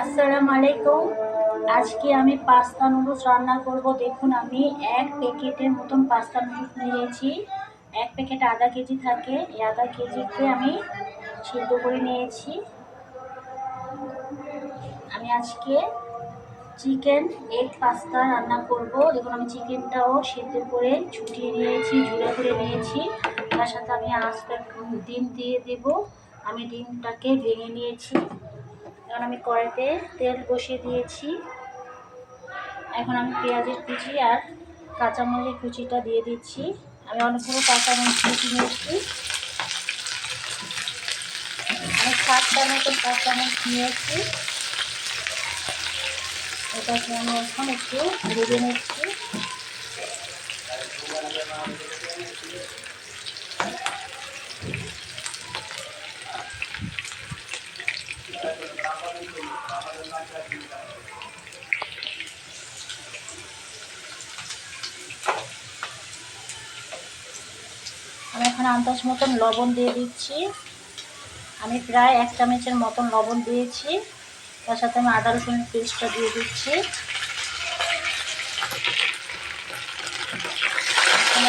আসসালামু আলাইকুম। আজকে আমি পাস্তা নুডলস রান্না করব। দেখুন, আমি এক প্যাকেটের মতন পাস্তা নুডলস নিয়েছি। এক প্যাকেট আধা কেজি থাকে, এই আধা কেজিকে আমি সিদ্ধ করে নিয়েছি। আমি আজকে চিকেন এগ পাস্তা রান্না করব। দেখুন, আমি চিকেনটাও সিদ্ধ করে ছুটিয়ে নিয়েছি, ঝুড়ো করে নিয়েছি। তার সাথে আমি আস্ত ডিম দিয়ে দেব। আমি ডিমটাকে ভেঙে নিয়েছি। এখন আমি কড়াইতে তেল বসিয়ে দিয়েছি। এখন আমি পেঁয়াজের কুচি আর কাঁচামরিচের কুচিটা দিয়ে দিচ্ছি। আমি অনেকগুলো কাঁচামরিচ কুচি নিয়েছি। আমি 7টা মতো কাঁচামরিচ নিয়েছি। এটাকে আমি এখন একটু ভেজে নিচ্ছি। আমি এখন আন্দাজ মতন লবণ দিয়ে দিচ্ছি। আমি প্রায় 1 চামচের মতন লবণ দিয়েছি। তার সাথে আমি আদা রসুনের পেস্টটা দিয়ে দিচ্ছি।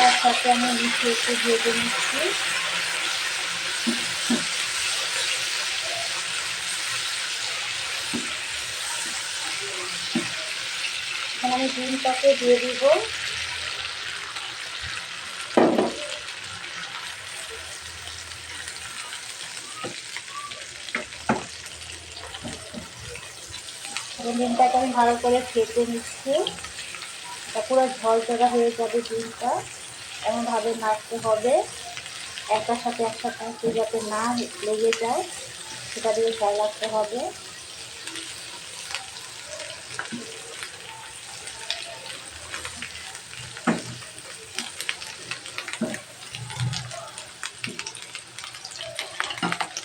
একসাথে আমি মিশিয়ে একটু ভেজে নিচ্ছি। এখন আমি ডিমটাকে দিয়ে দিব। ডিমটাকে আমি ভালো করে ফেটে নিচ্ছি। এটা পুরো ঝরঝরা হয়ে যাবে ডিমটা। এমনভাবে নাড়তে হবে, একটার সাথে একসাথে যাতে না লেগে যায়, সেটা দিয়ে খেয়াল রাখতে হবে।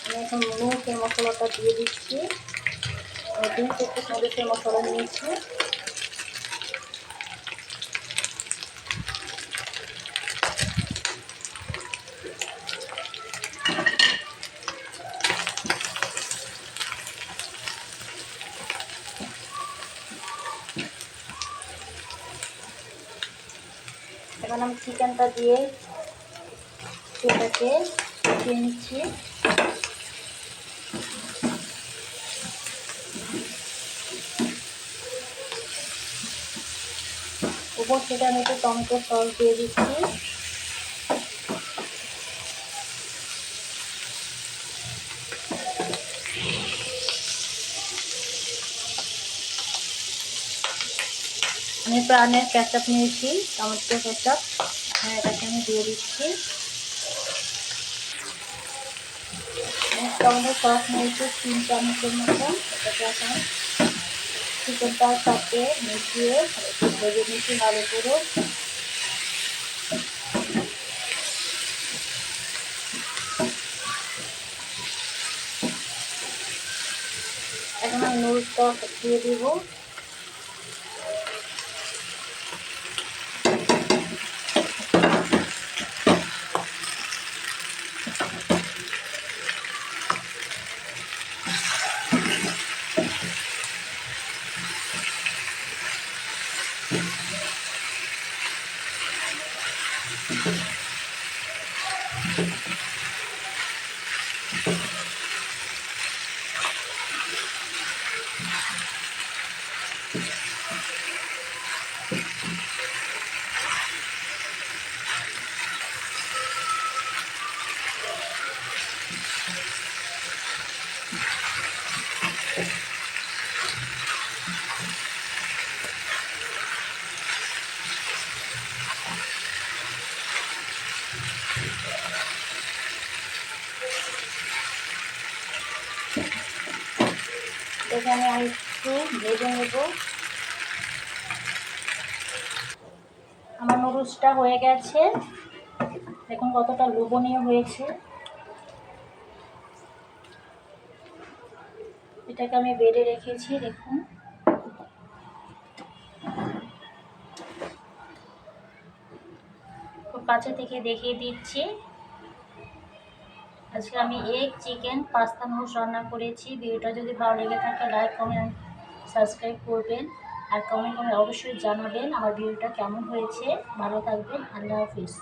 আমি এখন মরিচের মশলাটা দিয়ে দিচ্ছি। আমি 2 প্যাকেট মরিচের মশলা নিয়েছি। এখন আমি চিকেনটা দিয়ে সেটাকে কষিয়ে নিচ্ছি। উপর থেকে আমি একটু টমেটো সস দিয়ে দিচ্ছি। আমি প্রাণের কেচাপ নিয়েছি, টমেটো কেচাপ। এটাকে আমি দিয়ে দিচ্ছি। টমেটো সস নিয়েছি 3 চামচের মতো। এটাকে এখন চিকেনটার সাথে মিশিয়ে একটু ভেজে নিচ্ছি ভালো করে। এখন আমি নুডলসটা দিয়ে দিব। এখানে আমি একটু ভেজে নেব। আমার নুডলসটা হয়ে গেছে। দেখুন কতটা লোভনীয় হয়েছে। এটাকে আমি বেড়ে রেখেছি। দেখুন, খুব কাছে থেকে দেখিয়ে দিচ্ছি। আজকে আমি এগ চিকেন পাস্তা নুডলস রান্না করেছি। ভিডিওটা যদি ভালো লেগে থাকে লাইক কমেন্ট সাবস্ক্রাইব করবেন, আর কমেন্ট করে অবশ্যই জানাবেন আমার ভিডিওটা কেমন হয়েছে। ভালো থাকবেন, আল্লাহ হাফিজ।